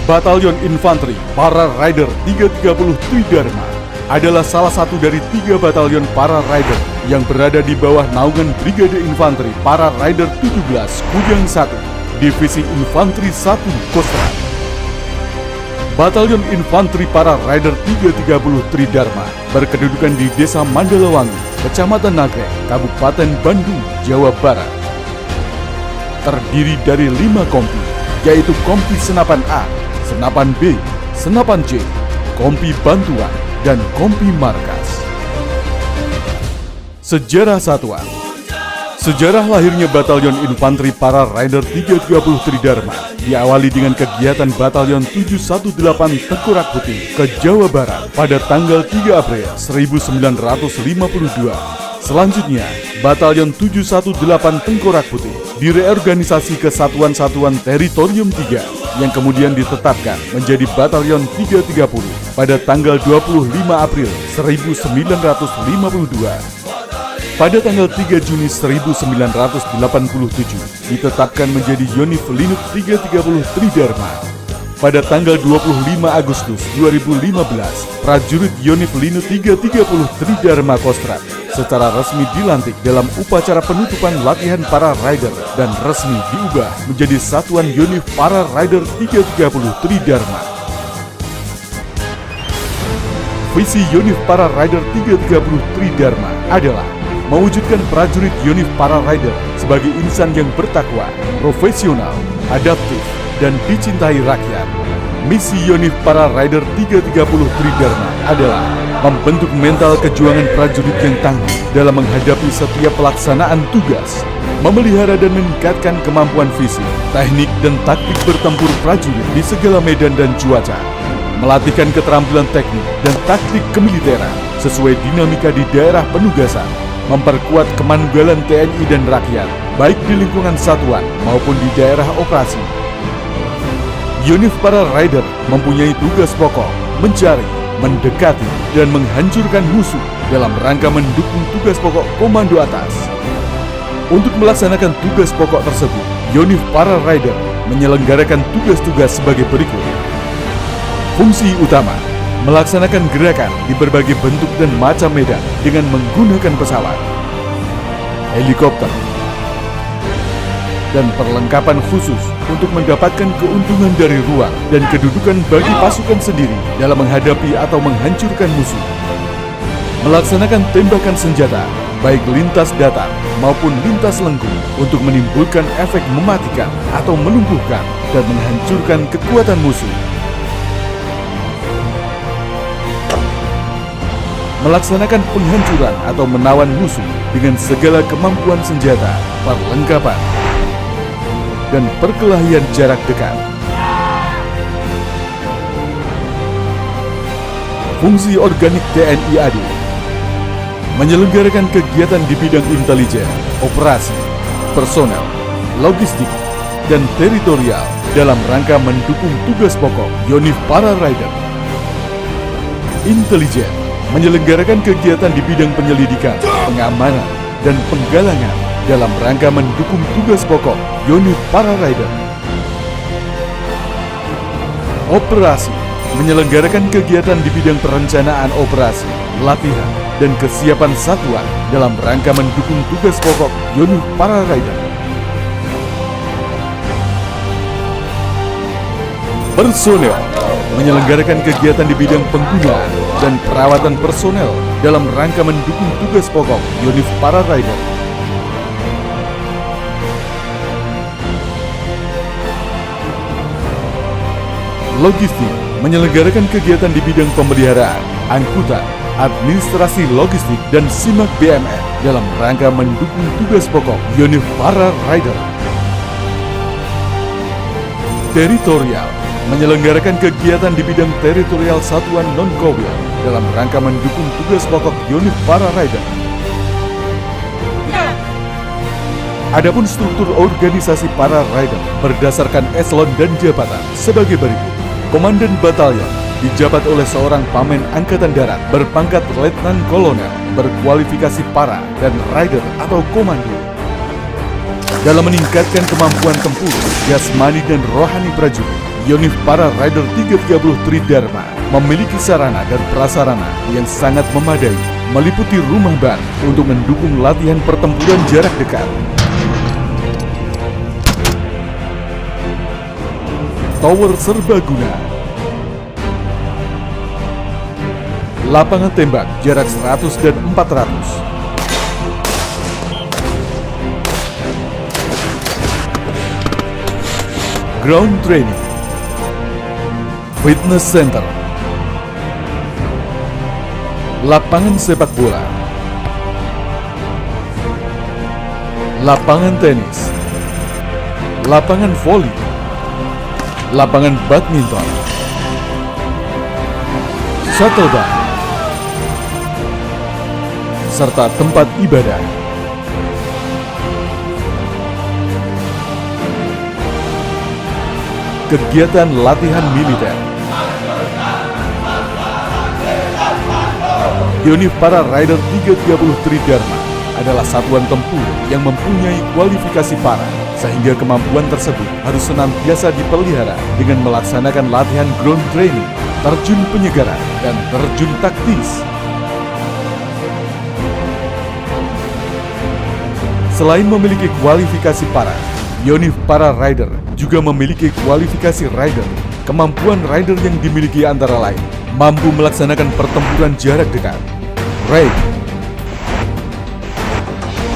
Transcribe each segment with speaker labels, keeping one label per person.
Speaker 1: Batalion Infanteri Para Rider 330 Tridharma adalah salah satu dari 3 batalion para rider yang berada di bawah naungan Brigade Infanteri Para Rider 17 Kujang 1, Divisi Infanteri 1 Kostrad. Batalion Infanteri Para Rider 330 Tridharma berkedudukan di Desa Mandalawangi, Kecamatan Nagrek, Kabupaten Bandung, Jawa Barat. Terdiri dari 5 kompi, yaitu Kompi Senapan A, Senapan B, Senapan C, Kompi Bantuan, dan Kompi Markas. Sejarah Satuan. Sejarah lahirnya Batalion Infanteri Para Rider 330 Tridharma diawali dengan kegiatan Batalion 718 Tengkorak Putih ke Jawa Barat pada tanggal 3 April 1952. Selanjutnya, Batalion 718 Tengkorak Putih direorganisasi ke Satuan-Satuan Teritorium 3 yang kemudian ditetapkan menjadi Batalion 330 pada tanggal 25 April 1952. Pada tanggal 3 Juni 1987 ditetapkan menjadi Yonif Linut 330 Tridharma. Pada tanggal 25 Agustus 2015, prajurit Yonif Linut 330 Tridharma Kostrad secara resmi dilantik dalam upacara penutupan latihan para rider dan resmi diubah menjadi Satuan Yonif Para Rider 330 Tridharma. Visi Yonif Para Rider 330 Tridharma adalah mewujudkan prajurit Yonif Para Rider sebagai insan yang bertakwa, profesional, adaptif, dan dicintai rakyat. Misi Yonif Para Rider 330 Tridharma adalah membentuk mental kejuangan prajurit yang tangguh dalam menghadapi setiap pelaksanaan tugas, memelihara dan meningkatkan kemampuan fisik, teknik, dan taktik bertempur prajurit di segala medan dan cuaca, melatihkan keterampilan teknik dan taktik kemiliteran sesuai dinamika di daerah penugasan, memperkuat kemanunggalan TNI dan rakyat, baik di lingkungan satuan maupun di daerah operasi. Yonif Para Rider mempunyai tugas pokok mencari, mendekati, dan menghancurkan musuh dalam rangka mendukung tugas pokok komando atas. Untuk melaksanakan tugas pokok tersebut, Yonif Para Rider menyelenggarakan tugas-tugas sebagai berikut. Fungsi utama: melaksanakan gerakan di berbagai bentuk dan macam medan dengan menggunakan pesawat, helikopter, dan perlengkapan khusus untuk mendapatkan keuntungan dari ruang dan kedudukan bagi pasukan sendiri dalam menghadapi atau menghancurkan musuh. Melaksanakan tembakan senjata, baik lintas datar maupun lintas lengkung untuk menimbulkan efek mematikan atau melumpuhkan dan menghancurkan kekuatan musuh. Melaksanakan penghancuran atau menawan musuh dengan segala kemampuan senjata, perlengkapan, dan perkelahian jarak dekat. Fungsi organik TNI AD: menyelenggarakan kegiatan di bidang intelijen, operasi, personel, logistik, dan teritorial dalam rangka mendukung tugas pokok Yonif Para Rider. Intelijen: menyelenggarakan kegiatan di bidang penyelidikan, pengamanan, dan penggalangan dalam rangka mendukung tugas pokok Yonif Para Rider. Operasi: menyelenggarakan kegiatan di bidang perencanaan operasi, latihan, dan kesiapan satuan dalam rangka mendukung tugas pokok Yonif Para Rider. Personel: menyelenggarakan kegiatan di bidang penggunaan dan perawatan personel dalam rangka mendukung tugas pokok Yonif Para Rider. Logistik: menyelenggarakan kegiatan di bidang pemeliharaan, angkutan, administrasi logistik, dan simak BMN dalam rangka mendukung tugas pokok Yonif Para Rider. Teritorial: menyelenggarakan kegiatan di bidang teritorial satuan non-kowil dalam rangka mendukung tugas pokok Yonif Para Rider. Adapun struktur organisasi para rider berdasarkan eselon dan jabatan sebagai berikut. Komandan Batalion dijabat oleh seorang Pamen Angkatan Darat berpangkat Letnan Kolonel, berkualifikasi para dan rider atau komando. Dalam meningkatkan kemampuan tempur, jasmani dan rohani prajurit, Yonif Para Rider 330 Tridharma memiliki sarana dan prasarana yang sangat memadai, meliputi rumah ban untuk mendukung latihan pertempuran jarak dekat, tower serbaguna, lapangan tembak jarak 100 dan 400, ground training, fitness center, lapangan sepak bola, lapangan tenis, lapangan voli, lapangan badminton, shuttle bus, serta tempat ibadah. Kegiatan latihan militer. Yonif Para Rider 330 Tridharma adalah satuan tempur yang mempunyai kualifikasi para, sehingga kemampuan tersebut harus senantiasa dipelihara dengan melaksanakan latihan ground training, terjun penyegaran, dan terjun taktis. Selain memiliki kualifikasi para, Yonif Para Rider juga memiliki kualifikasi rider. Kemampuan rider yang dimiliki antara lain mampu melaksanakan pertempuran jarak dekat, raid,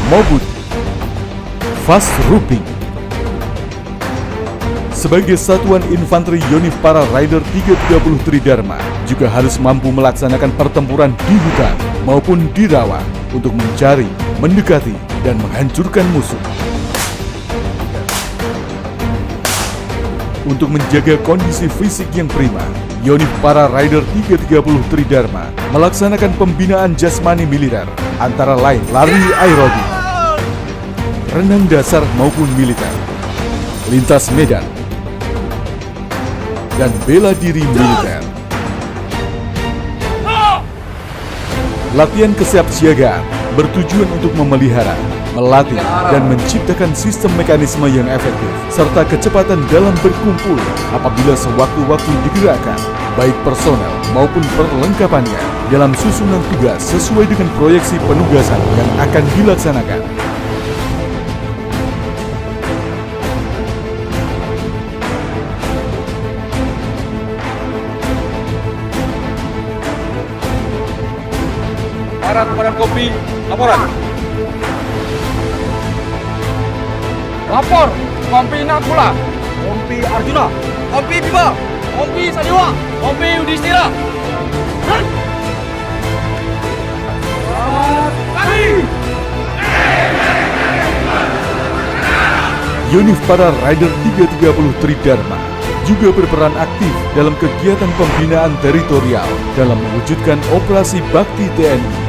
Speaker 1: maupun fast roping. Sebagai satuan infanteri, Yonif Para Rider 330 Tridharma juga harus mampu melaksanakan pertempuran di hutan maupun di rawa untuk mencari, mendekati, dan menghancurkan musuh. Untuk menjaga kondisi fisik yang prima, Yonif Para Rider 330 Tridharma melaksanakan pembinaan jasmani militer, antara lain lari aerobik, renang dasar maupun militer, lintas medan, dan bela diri militer. Latihan kesiapsiagaan bertujuan untuk memelihara, melatih, dan menciptakan sistem mekanisme yang efektif, serta kecepatan dalam berkumpul apabila sewaktu-waktu digerakkan, baik personel maupun perlengkapannya dalam susunan tugas sesuai dengan proyeksi penugasan yang akan dilaksanakan.
Speaker 2: Komandan Kopi, laporan. Lapor, Kompi Nakula, Kompi Arjuna, Kompi Bima, Kompi Sadewa, Kompi Yudhistira.
Speaker 1: Yonif Para Rider 330 Tridharma juga berperan aktif dalam kegiatan pembinaan teritorial dalam mewujudkan operasi bakti TNI.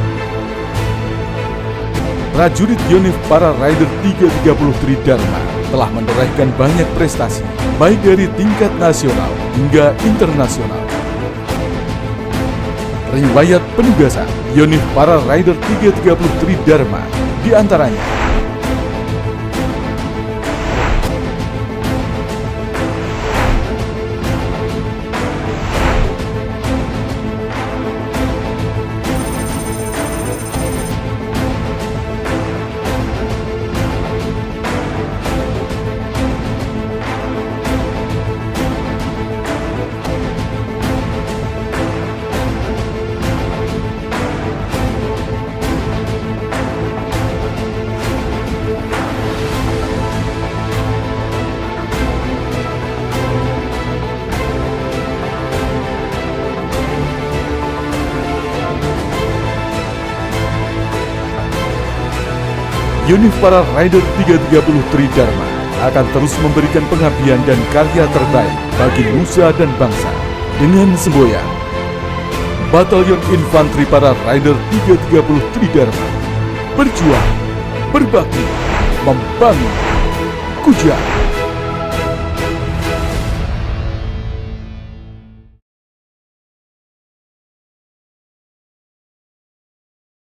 Speaker 1: Prajurit Yonif Para Rider 330 Tridharma telah menorehkan banyak prestasi, baik dari tingkat nasional hingga internasional. Riwayat penugasan Yonif Para Rider 330 Tridharma diantaranya: Yonif Para Rider 330 Tridharma akan terus memberikan pengabdian dan karya terbaik bagi nusa dan bangsa dengan semboyan Batalion Infanteri Para Rider 330 Tridharma, berjuang, berbakti, membangun, kujang.